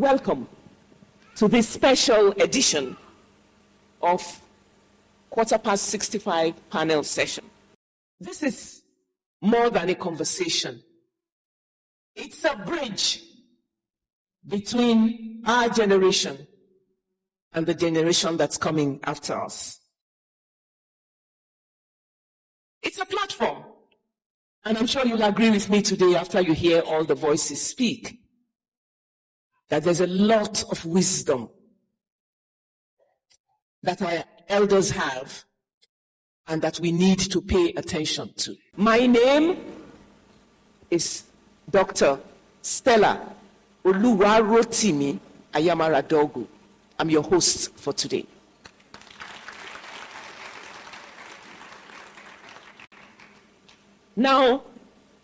Welcome to this special edition of Quarterpast65 panel session. This is more than a conversation. It's a bridge between our generation and the generation that's coming after us. It's a platform, and I'm sure you'll agree with me today after you hear all the voices speak, that there's a lot of wisdom that our elders have and that we need to pay attention to. My name is Dr. Stella Oluwarotimi Ayamaradogu. I'm your host for today. Now,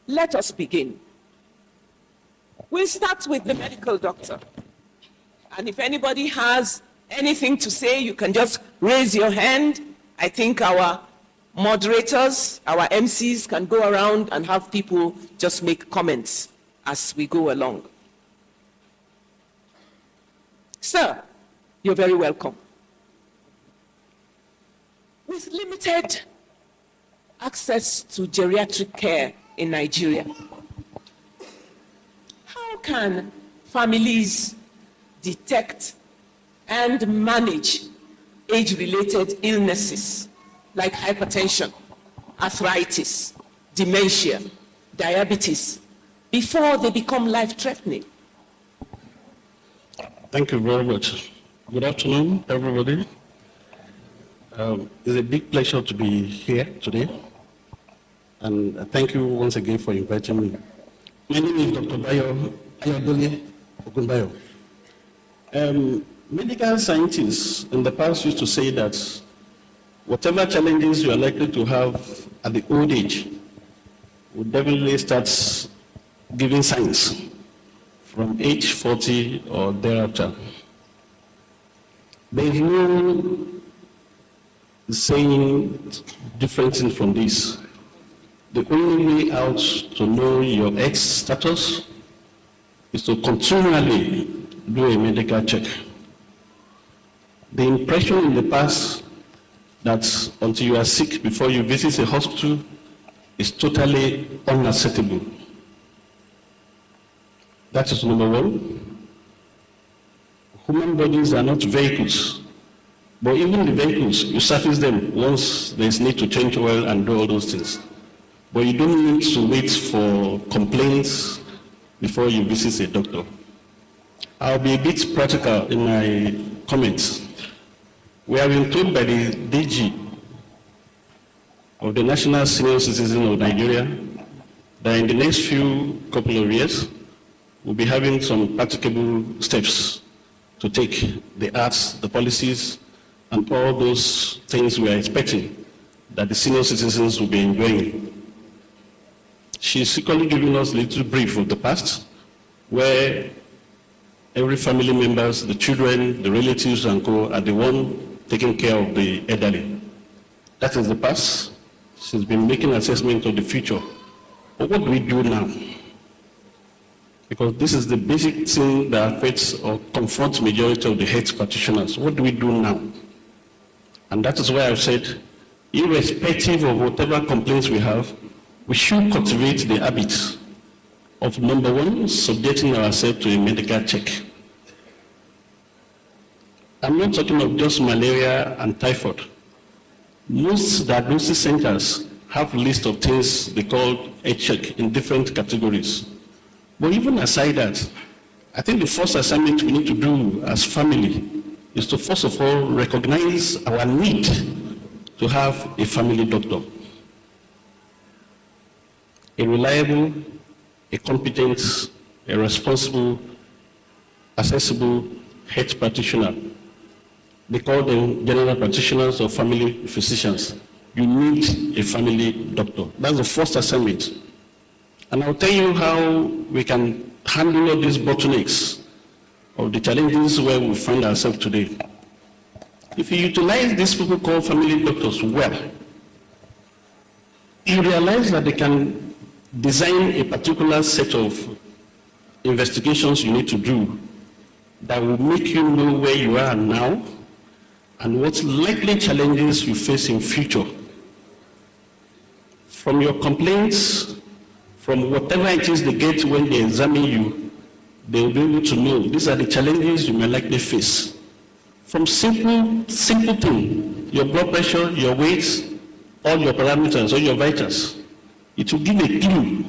let us begin. We'll start with the medical doctor. And if anybody has anything to say, you can just raise your hand. I think our moderators, our MCs can go around and have people just make comments as we go along. Sir, you're very welcome. With limited access to geriatric care in Nigeria, how can families detect and manage age-related illnesses like hypertension, arthritis, dementia, diabetes, before they become life-threatening? Thank you very much. Good afternoon, everybody. It's a big pleasure to be here today, and thank you once again for inviting me. My name is Dr. Bayo Ayodele Ogunbayo. Medical scientists in the past used to say that whatever challenges you are likely to have at the old age will definitely start giving signs from age 40 or thereafter. There is no saying different thing from this. The only way out to know your age status is to continually do a medical check. The impression in the past that until you are sick before you visit a hospital is totally unacceptable. That is number one. Human bodies are not vehicles, but even the vehicles, you service them once there's need to change oil and do all those things. But you don't need to wait for complaints before you visit a doctor. I'll be a bit practical in my comments. We have been told by the DG of the National Senior Citizen of Nigeria that in the next few couple of years, we'll be having some practicable steps to take the acts, the policies, and all those things we are expecting that the senior citizens will be enjoying. She's secretly giving us a little brief of the past, where every family members, the children, the relatives and co are the one taking care of the elderly. That is the past. She's been making assessment of the future. But what do we do now? Because this is the basic thing that affects or confronts majority of the health practitioners. What do we do now? And that is why I've said, irrespective of whatever complaints we have, we should cultivate the habit of, number one, subjecting ourselves to a medical check. I'm not talking of just malaria and typhoid. Most diagnosis centers have a list of things they call a check in different categories. But even aside that, I think the first assignment we need to do as family is to first of all recognize our need to have a family doctor. A reliable, a competent, a responsible, accessible health practitioner. They call them general practitioners or family physicians. You need a family doctor. That's the first assignment. And I'll tell you how we can handle all these bottlenecks of the challenges where we find ourselves today. If you utilize these people called family doctors well, you realize that they can design a particular set of investigations you need to do that will make you know where you are now and what likely challenges you face in future. From your complaints, from whatever it is they get when they examine you, they will be able to know these are the challenges you may likely face. From simple things, your blood pressure, your weight, all your parameters, all your vitals, it will give a clue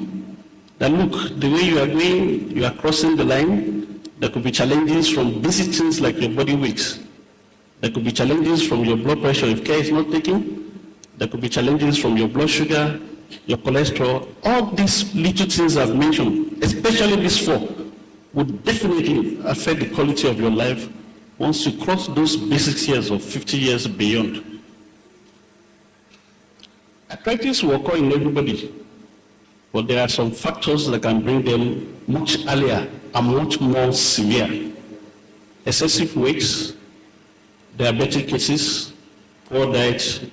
that look, the way you are going, you are crossing the line. There could be challenges from basic things like your body weight. There could be challenges from your blood pressure if care is not taken. There could be challenges from your blood sugar, your cholesterol. All these little things I've mentioned, especially these four, would definitely affect the quality of your life once you cross those basic years of 50 years beyond. Arthritis will occur in everybody, but there are some factors that can bring them much earlier and much more severe. Excessive weight, diabetic cases, poor diet,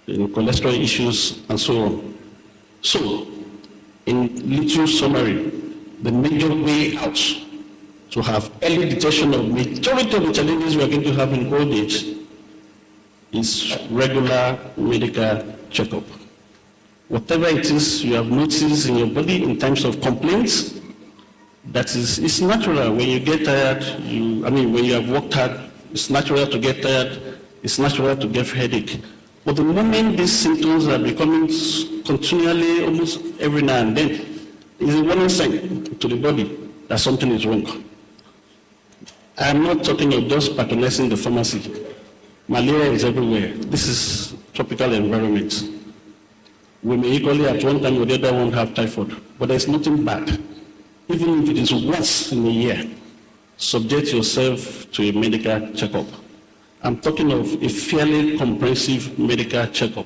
cholesterol issues, and so on. So, in little summary, the major way out to have early detection of majority of the challenges we are going to have in old age is regular medical checkup. Whatever it is you have noticed in your body in terms of complaints, that is, it's natural when you get tired, when you have worked hard, it's natural to get tired, it's natural to get headache. But the moment these symptoms are becoming continually, almost every now and then, it's a warning sign to the body that something is wrong. I'm not talking of just patronizing the pharmacy. Malaria is everywhere. This is tropical environment. We may equally at one time or the other one have typhoid, but there's nothing bad. Even if it is once in a year, subject yourself to a medical checkup. I'm talking of a fairly comprehensive medical checkup.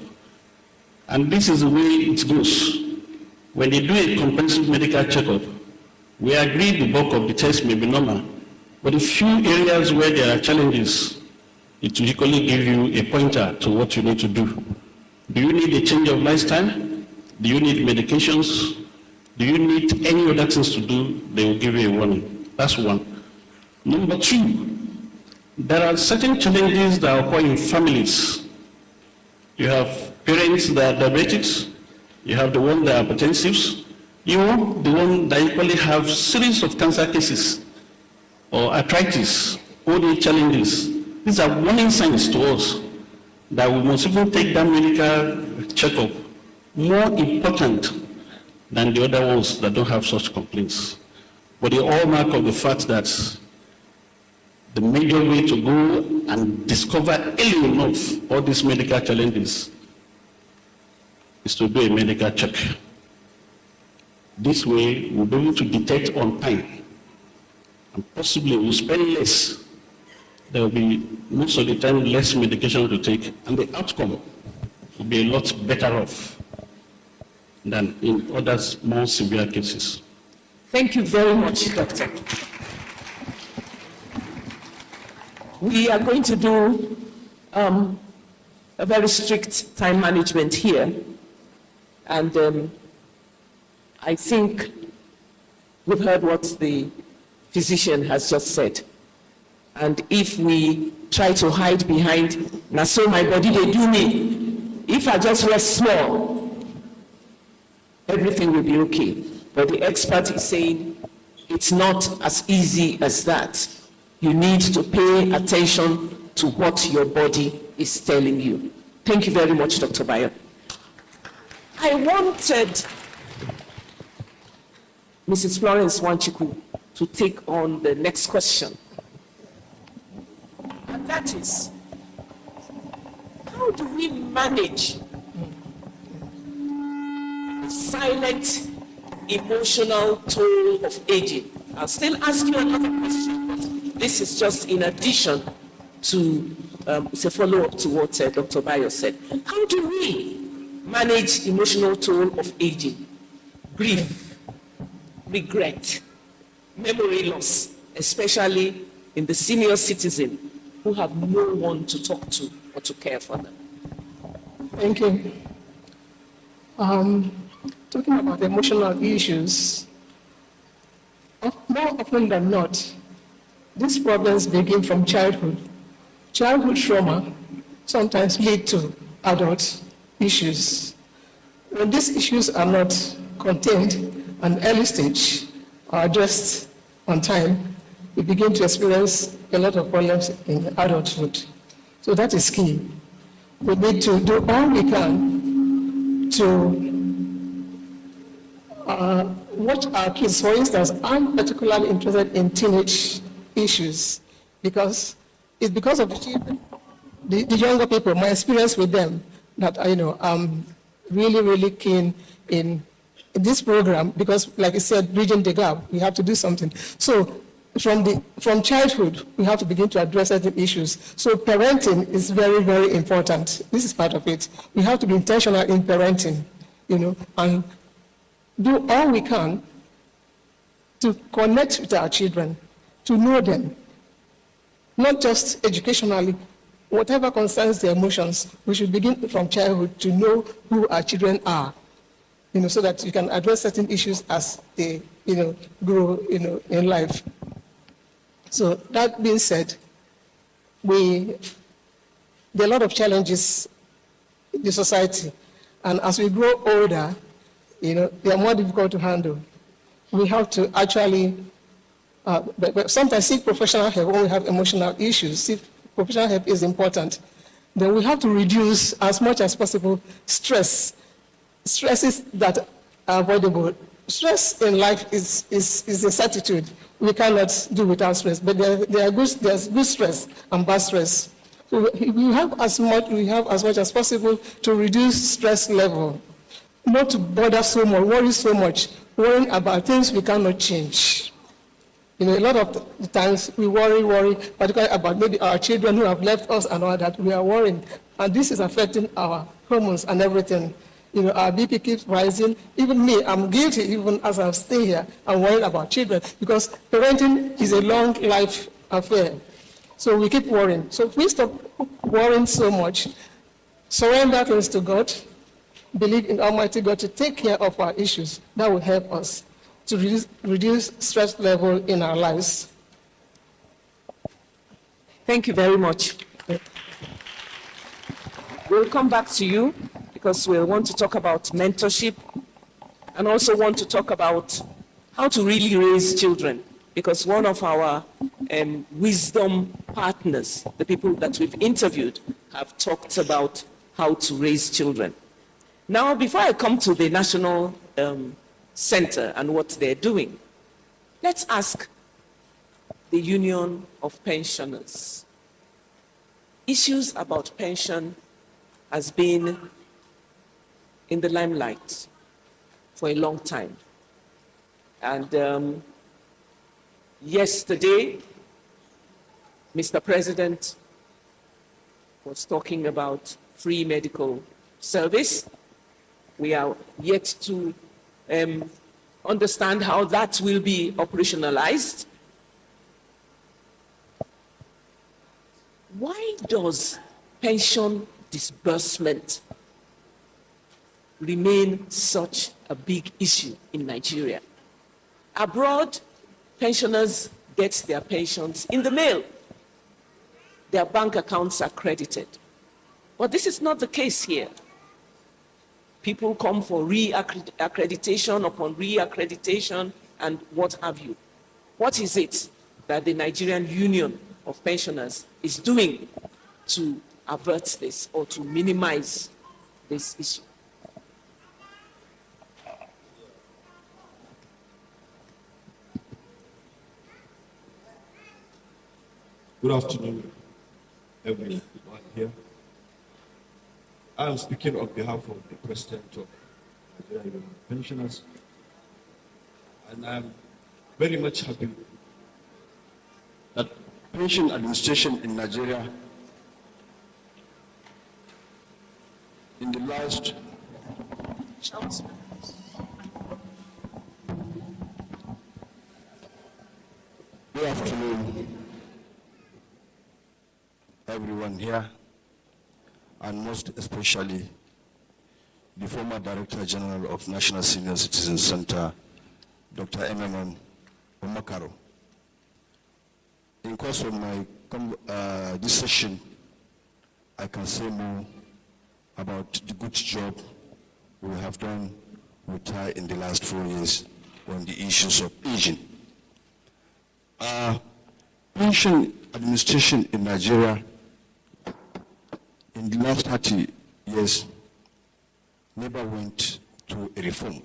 And this is the way it goes. When they do a comprehensive medical checkup, we agree the bulk of the test may be normal, but a few areas where there are challenges, it will equally give you a pointer to what you need to do. Do you need a change of lifestyle? Do you need medications? Do you need any other things to do? They will give you a warning. That's one. Number two, there are certain challenges that occur in families. You have parents that are diabetics, you have the one that are hypertensive, you have the one that equally have series of cancer cases, or arthritis, all these challenges. These are warning signs to us that we must even take that medical checkup more important than the other ones that don't have such complaints. But the hallmark of the fact that the major way to go and discover early enough all these medical challenges is to do a medical check. This way, we'll be able to detect on time, and possibly we'll spend less. There will be, most of the time, less medication to take, and the outcome will be a lot better off than in other more severe cases. Thank you very much, Doctor. We are going to do a very strict time management here, and I think we've heard what the physician has just said. And if we try to hide behind, now so my body they do me, if I just rest small, everything will be okay. But the expert is saying it's not as easy as that. You need to pay attention to what your body is telling you. Thank you very much, Dr. Bayo. I wanted Mrs. Florence Wanchiku to take on the next question. And that is, how do we manage the silent emotional toll of aging? I'll still ask you another question, but this is just in addition to, it's a follow-up to what Dr. Bayo said. How do we manage emotional toll of aging? Grief, regret, memory loss, especially in the senior citizen who have no one to talk to or to care for them. Thank you. Talking about emotional issues, more often than not, these problems begin from childhood. Childhood trauma sometimes lead to adult issues. When these issues are not contained at an early stage or addressed on time, we begin to experience a lot of problems in adulthood. So that is key. We need to do all we can to watch our kids. For instance, I'm particularly interested in teenage issues because it's because of the children, the younger people, my experience with them, that I'm really, really keen in this program because, like I said, bridging the gap, we have to do something. So from childhood, we have to begin to address certain issues. So parenting is very, very important. This is part of it. We have to be intentional in parenting, and do all we can to connect with our children, to know them, not just educationally. Whatever concerns their emotions, we should begin from childhood to know who our children are, so that you can address certain issues as they, grow, in life. So that being said, there are a lot of challenges in the society, and as we grow older, they are more difficult to handle. We have to actually, but sometimes seek professional help when we have emotional issues. Professional help is important. Then we have to reduce as much as possible stress. Stresses that are avoidable. Stress in life is a certitude. We cannot do without stress, but there's good stress and bad stress. So we have as much as possible to reduce stress level. Not to bother so much, worry so much, worrying about things we cannot change. A lot of the times we worry, particularly about maybe our children who have left us and all that. We are worrying, and this is affecting our hormones and everything. Our BP keeps rising. Even me, I'm guilty even as I stay here. I'm worrying about children because parenting is a long life affair. So we keep worrying. So if we stop worrying so much, surrender things to God, believe in Almighty God to take care of our issues, that will help us to reduce stress level in our lives. Thank you very much. We'll come back to you because we'll want to talk about mentorship and also want to talk about how to really raise children, because one of our wisdom partners, the people that we've interviewed, have talked about how to raise children. Now, before I come to the National Center and what they're doing, let's ask the Union of Pensioners. Issues about pension has been in the limelight for a long time. And yesterday, Mr. President was talking about free medical service. We are yet to understand how that will be operationalized. Why does pension disbursement remain such a big issue in Nigeria? Abroad, pensioners get their pensions in the mail. Their bank accounts are credited. But this is not the case here. People come for re-accreditation upon re-accreditation and what have you. What is it that the Nigerian Union of Pensioners is doing to avert this or to minimize this issue? Good afternoon, everyone here. I am speaking on behalf of the President of Nigeria Union of Pensioners, and I am very much happy that pension administration in Nigeria in the last good afternoon, everyone here, and most especially the former Director General of National Senior Citizen Center, Dr. MMM Omakaro. in course of my this session, I can say more about the good job we have done with her in the last 4 years on the issues of aging. Pension administration in Nigeria in the last 30 years never went to a reform.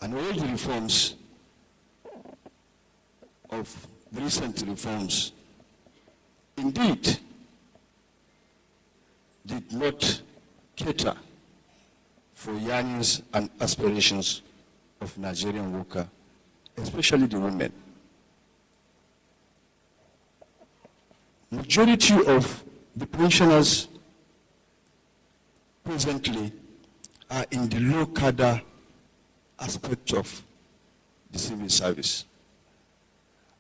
And all the reforms of the recent reforms indeed did not cater for yearnings and aspirations of Nigerian workers, especially the women. Majority of the pensioners presently are in the low cadre aspect of the civil service.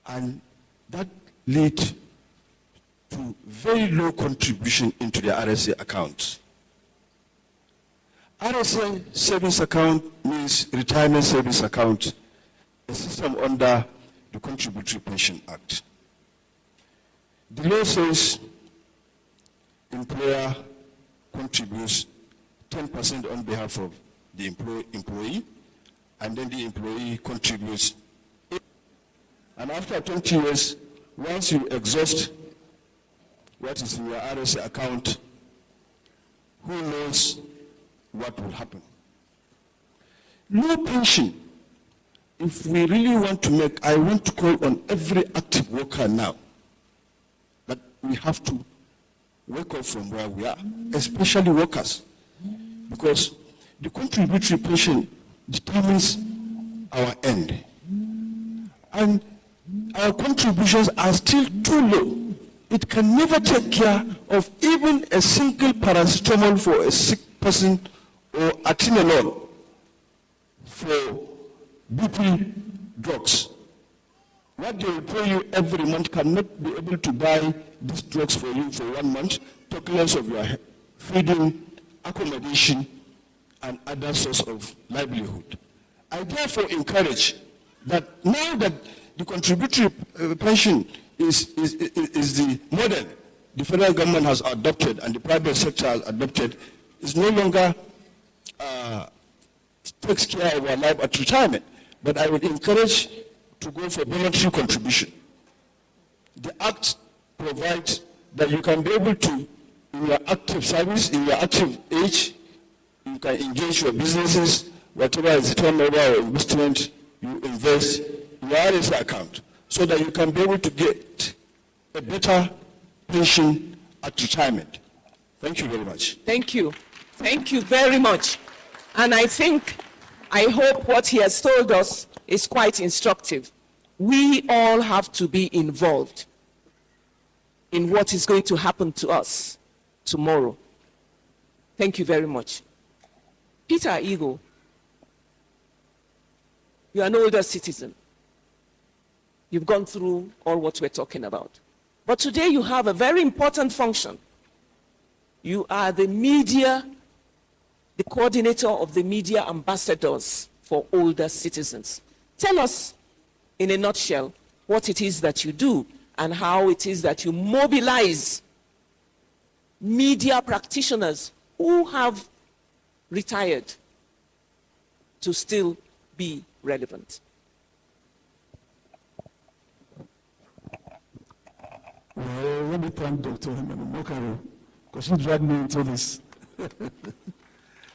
And that led to very low contribution into the RSA accounts. RSA savings account means retirement savings account, a system under the Contributory Pension Act. The law says employer contributes 10% on behalf of the employee, and then the employee contributes. And after 20 years, once you exhaust what is in your RSA account, who knows what will happen? No pension. If we really want to make, I want to call on every active worker now that we have to wake up from where we are, especially workers, because the contributory pension determines our end. And our contributions are still too low. It can never take care of even a single paracetamol for a sick person or atenolol for BP drugs. What they will pay you every month cannot be able to buy these drugs for you for 1 month, talk less of your feeding, accommodation, and other source of livelihood. I therefore encourage that now that the contributory pension is the model the federal government has adopted and the private sector has adopted, is no longer takes care of our life at retirement. But I would encourage to go for voluntary contribution. The Act provides that you can be able to, in your active service, in your active age, you can engage your businesses, whatever is turnover or investment you invest in your RSA account, so that you can be able to get a better pension at retirement. Thank you very much. Thank you. Thank you very much. And I hope what he has told us is quite instructive. We all have to be involved in what is going to happen to us tomorrow. Thank you very much. Peter Igo, you are an older citizen. You've gone through all what we're talking about. But today you have a very important function. You are the media, the coordinator of the media ambassadors for older citizens. Tell us, in a nutshell, what it is that you do and how it is that you mobilize media practitioners who have retired to still be relevant. Well, let me thank Dr. Mokaro, because she dragged me into this.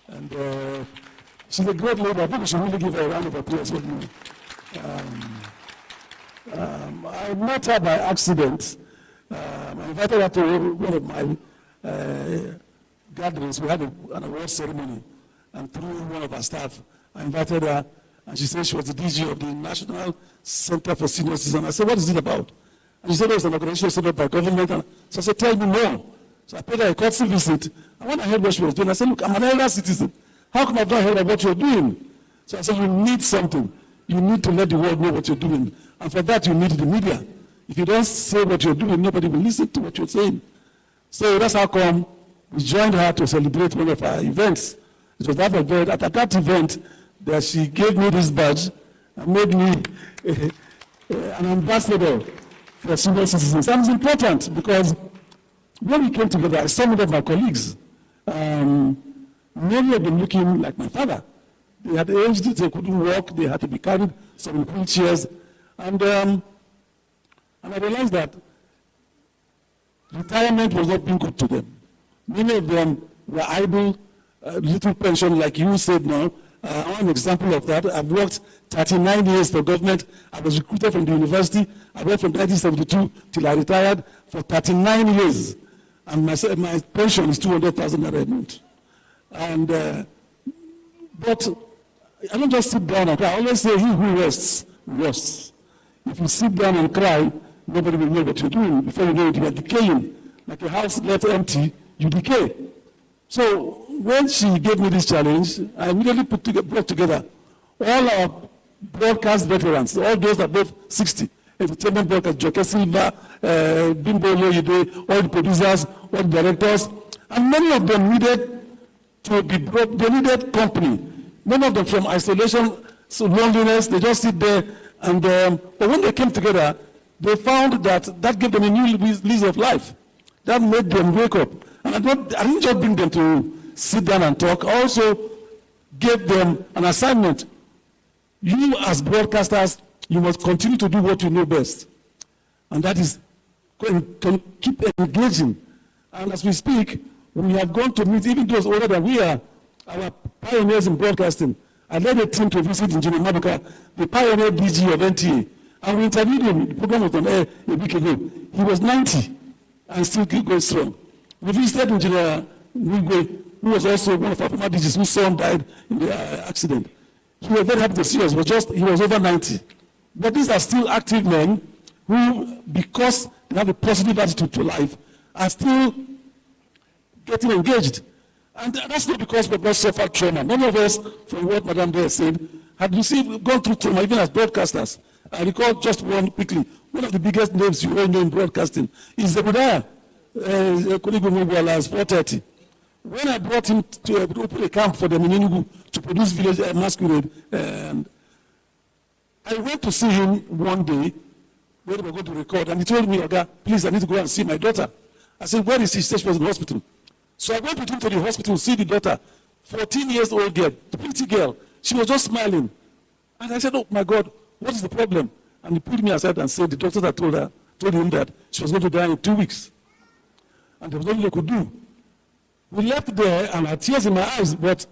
And she's a great lady. I think we should really give her a round of applause. I met her by accident. I invited her to one of my gatherings. We had an award ceremony, and through one of our staff, I invited her, and she said she was the DG of the National Center for Senior Citizens. I said, what is it about? And she said it was an organization set up by government. And so I said, tell me more. So I paid her a courtesy visit. And when I heard what she was doing, I said, look, I'm an elder citizen. How come I've not heard of what you're doing? So I said, you need something. You need to let the world know what you're doing. And for that, you need the media. If you don't say what you're doing, nobody will listen to what you're saying. So that's how come we joined her to celebrate one of our events. It was that event. At that event, that she gave me this badge and made me an ambassador for senior citizens. And it's important because when we came together, I saw many of my colleagues, many of them looking like my father. They had aged, they couldn't walk, they had to be carried, some in wheelchairs. And I realized that retirement was not being good to them. Many of them were idle, little pension, like you said now. One example of that, I've worked 39 years for government. I was recruited from the university. I worked from 1972 till I retired for 39 years. And my pension is 200,000 naira a month. And, but I don't just sit down and cry. I always say, he who rests, rests. If you sit down and cry, nobody will know what you're doing. Before you know it, you are decaying. Like a house left empty, you decay. So when she gave me this challenge, I immediately brought together all our broadcast veterans, all those above 60, entertainment broadcast, Joke Silva, Bimbo Loyede, all the producers, all the directors, and many of them needed to be brought, they needed company. Many of them from isolation, so loneliness, they just sit there. And but when they came together, they found that gave them a new lease of life. That made them wake up. And I didn't just bring them to sit down and talk. I also gave them an assignment. You as broadcasters, you must continue to do what you know best. And that is keep engaging. And as we speak, we have gone to meet even those older than we are, our pioneers in broadcasting. I led a team to visit Engineer Mabuka, the pioneer DG of NTA. And we interviewed him. The program was on air a week ago. He was 90 and still going strong. We visited Engineer Wigwe, who was also one of our former DGs, whose son died in the accident. He was very happy to see us. He was over 90. But these are still active men who, because they have a positive attitude to life, are still getting engaged. And that's not because we've not suffered trauma. None of us, from what Madam there said, had gone through trauma, even as broadcasters. I recall just one quickly. One of the biggest names you all know in broadcasting is Zebediah Koligumu 430. When I brought him to open a camp for them in Enugu to produce Village Masquerade, and I went to see him one day when we were going to record, and he told me, Oga, please, I need to go and see my daughter. I said, where is she? She said she was in the hospital. So I went with him to the hospital to see the daughter, 14-year-old girl, the pretty girl. She was just smiling. And I said, oh my God, what is the problem? And he pulled me aside and said, the doctors had told him that she was going to die in 2 weeks. And there was nothing they could do. We left there and I had tears in my eyes, but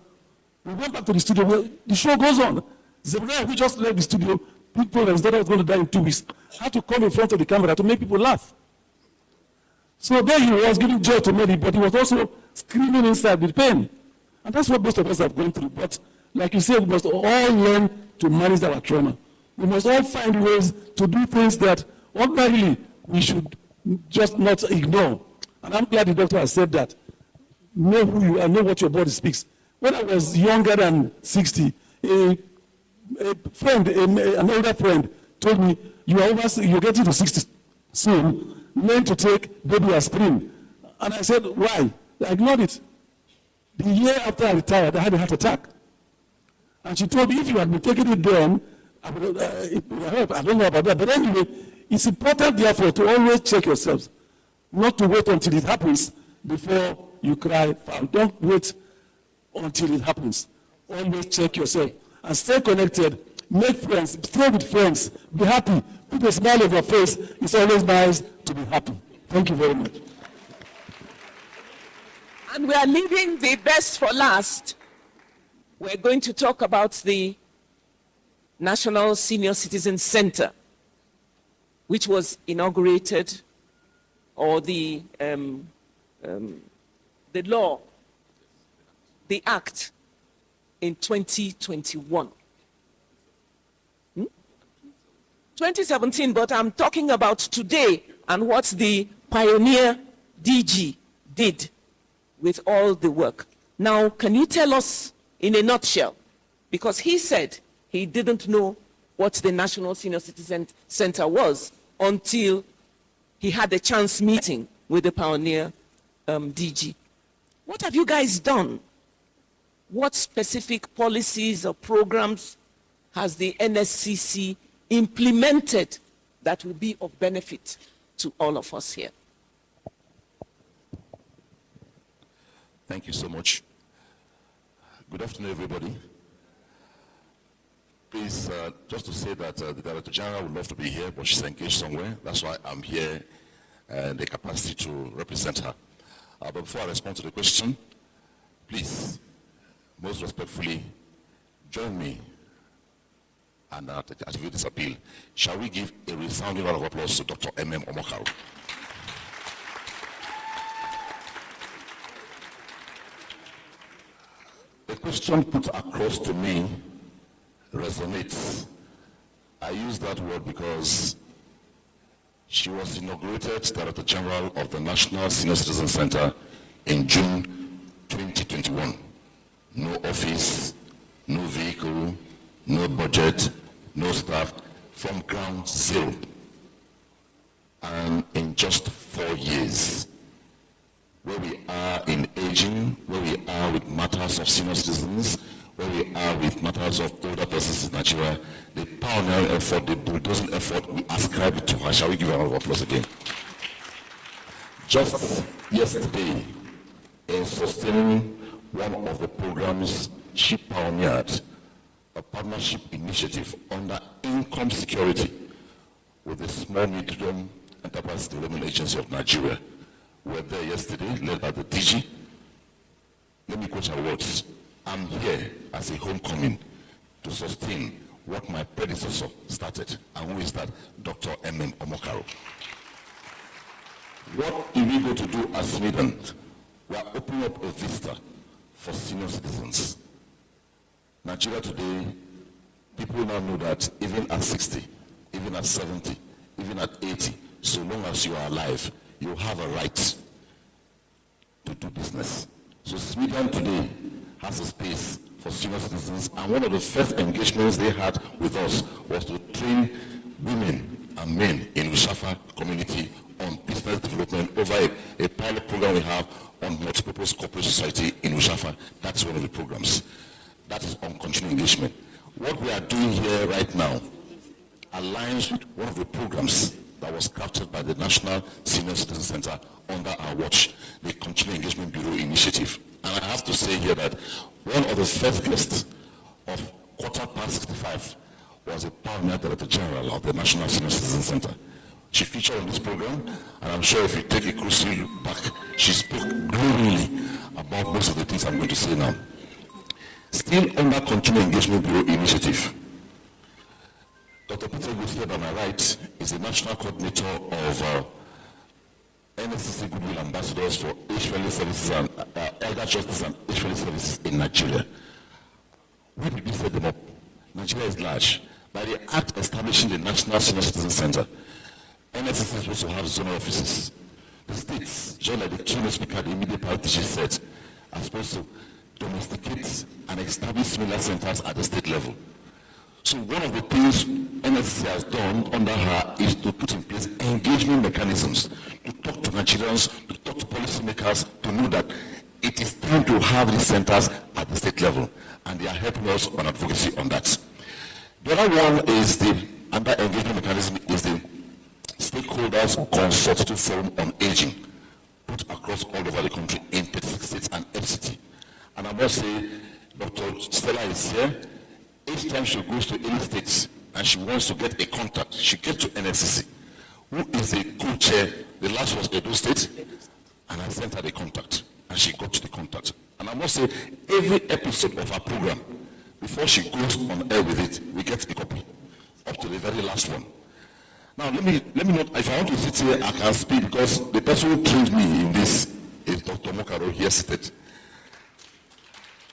we went back to the studio. Well, the show goes on. Zebediah, who just left the studio, people that his daughter was going to die in 2 weeks, had to come in front of the camera to make people laugh. So there he was giving joy to many, but he was also screaming inside with pain. And that's what most of us have gone through. But like you said, we must all learn to manage our trauma. We must all find ways to do things that ordinarily we should just not ignore. And I'm glad the doctor has said that. Know who you are, know what your body speaks. When I was younger than 60, an older friend told me, you're getting to 60 soon, learn to take baby aspirin. And I said, why? I ignored it. The year after I retired, I had a heart attack. And she told me, if you had been taking it then, I don't know about that. But anyway, it's important, therefore, to always check yourselves. Not to wait until it happens before you cry foul. Don't wait until it happens. Always check yourself. And stay connected. Make friends. Stay with friends. Be happy. Put a smile on your face. It's always nice to be happy. Thank you very much. And we are leaving the best for last. We're going to talk about the National Senior Citizen Center, which was inaugurated, or the law, the act, in 2021. 2017, but I'm talking about today and what the pioneer DG did with all the work. Now, can you tell us in a nutshell, because he said he didn't know what the National Senior Citizen Center was until he had a chance meeting with the pioneer DG. What have you guys done? What specific policies or programs has the NSCC implemented that will be of benefit to all of us here. Thank you so much. Good afternoon, everybody. Please, just to say that the Director General would love to be here, but she's engaged somewhere. That's why I'm here in the capacity to represent her. But before I respond to the question, please, most respectfully, join me and activate this appeal. Shall we give a resounding round of applause to Dr. M.M. Omokaro? The question put across to me resonates. I use that word because she was inaugurated Director General of the National Senior Citizen Center in June 2021. No office, no vehicle, no budget, no staff, from ground zero. And in just 4 years, where we are in aging, where we are with matters of senior citizens, where we are with matters of older persons in Nigeria, the pioneering effort, the bulldozing effort, we ascribe it to her. Shall we give her a round of applause again? Just yesterday, in sustaining one of the programs she pioneered, a partnership initiative under income security with the Small Medium Enterprise Development Agency of Nigeria. We were there yesterday, led by the DG. Let me quote her words. I'm here as a homecoming to sustain what my predecessor started. And who is that? Dr. M.M. Omokaro. What are we going to do as Sweden? We are opening up a vista for senior citizens. Nigeria today, people now know that even at 60, even at 70, even at 80, so long as you are alive, you have a right to do business. So Sweden today has a space for senior citizens, and one of the first engagements they had with us was to train women and men in Ushafa community on business development over a pilot program we have on multipurpose corporate society in Ushafa. That's one of the programs. That is on continuing engagement. What we are doing here right now aligns with one of the programs that was crafted by the National Senior Citizen Center under our watch, the Continuing Engagement Bureau Initiative. And I have to say here that one of the first guests of Quarterpast65 was a pioneer Director General of the National Senior Citizen Center. She featured on this program, and I'm sure if you take a closer look back, she spoke glowingly about most of the things I'm going to say now. Still under Continuing Engagement Bureau Initiative, Dr. Peter Gutierrez, on my right, is the National Coordinator of NSCC Goodwill Ambassadors for Age-Friendly Services and Elder Justice and Age-Friendly Services in Nigeria. Where did we set them up? Nigeria is large. By the act establishing the National Senior Citizen Center, NSCC is supposed to have zonal offices. The states, just like the keynote speaker, the immediate party said, are supposed to domesticate and establish similar centers at the state level. So one of the things NSCC has done under her is to put in place engagement mechanisms, to talk to Nigerians, to talk to policymakers, to know that it is time to have these centers at the state level. And they are helping us on advocacy on that. The other one is under engagement mechanism is the Stakeholders Consultative Forum on Aging, put across all over the country in 36 states and FCT. And I must say, Dr. Stella is here. Each time she goes to any states and she wants to get a contact, she gets to NSCC, who is the co-chair. The last was Edo State, and I sent her the contact, and she got to the contact. And I must say, every episode of her program, before she goes on air with it, we get a copy, up to the very last one. Now, let me not, if I want to sit here, I can speak, because the person who trained me in this is Dr. Mokaro, here seated.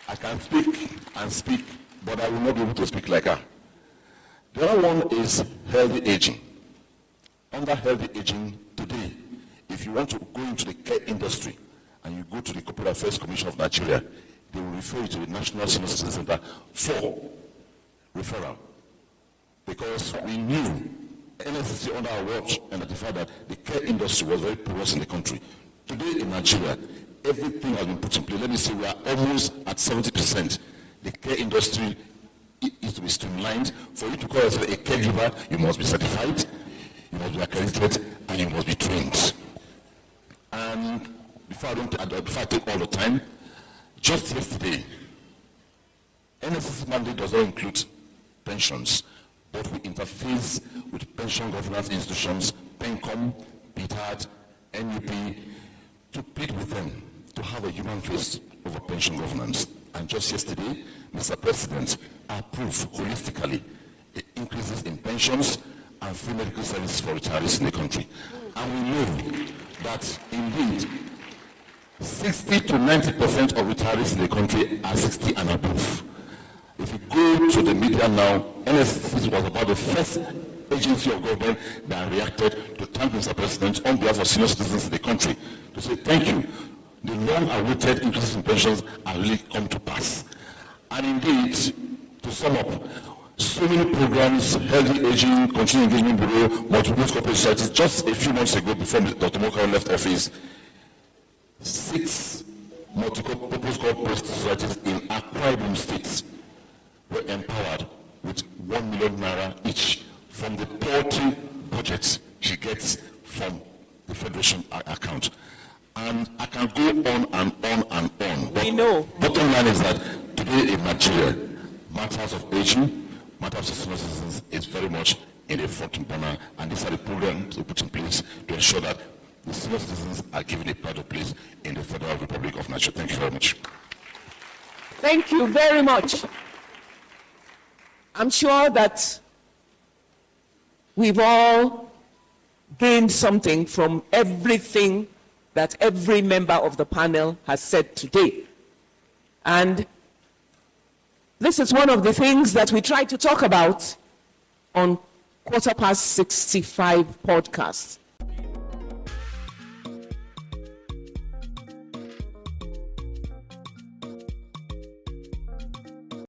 I can speak and speak, but I will not be able to speak like her. The other one is healthy aging. Under healthy aging today, if you want to go into the care industry and you go to the Corporate Affairs Commission of Nigeria, they will refer you to the National Senior Citizen Center for referral. Because we knew, NSCC under our watch identified that the care industry was very porous in the country. Today in Nigeria, everything has been put in place. Let me say we are almost at 70%. The care industry is to be streamlined. For you to call yourself a caregiver, you must be certified. you must be accredited, and you must be trained. And before I take all the time, just yesterday, NSC's mandate does not include pensions, but we interface with pension governance institutions, PENCOM, PTAD, NUP, to plead with them to have a human face over pension governance. And just yesterday, Mr. President approved holistically the increases in pensions and free medical services for retirees in the country. And we know that indeed 60 to 90% of retirees in the country are 60 and above. If you go to the media now, NSC was about the first agency of government that reacted to thank Mr. President on behalf of senior citizens in the country to say thank you. The long-awaited increases in pensions are really come to pass. And indeed, to sum up, so many programs, healthy aging, continuing engagement bureau, multiple corporate societies. Just a few months ago, before Dr. Mokaro left office, 6 multi-purpose corporate societies in Akwa Ibom State were empowered with 1 million naira each from the poultry budget she gets from the Federation account. And I can go on and on and on. We know. Bottom line is that today in Nigeria, matters of aging, matters of senior citizens is very much in the front burner, and these are the programs we put in place to ensure that the senior citizens are given a pride of place in the Federal Republic of Nigeria. Thank you very much. Thank you very much. I'm sure that we've all gained something from everything that every member of the panel has said today. And this is one of the things that we try to talk about on Quarterpast 65 podcast.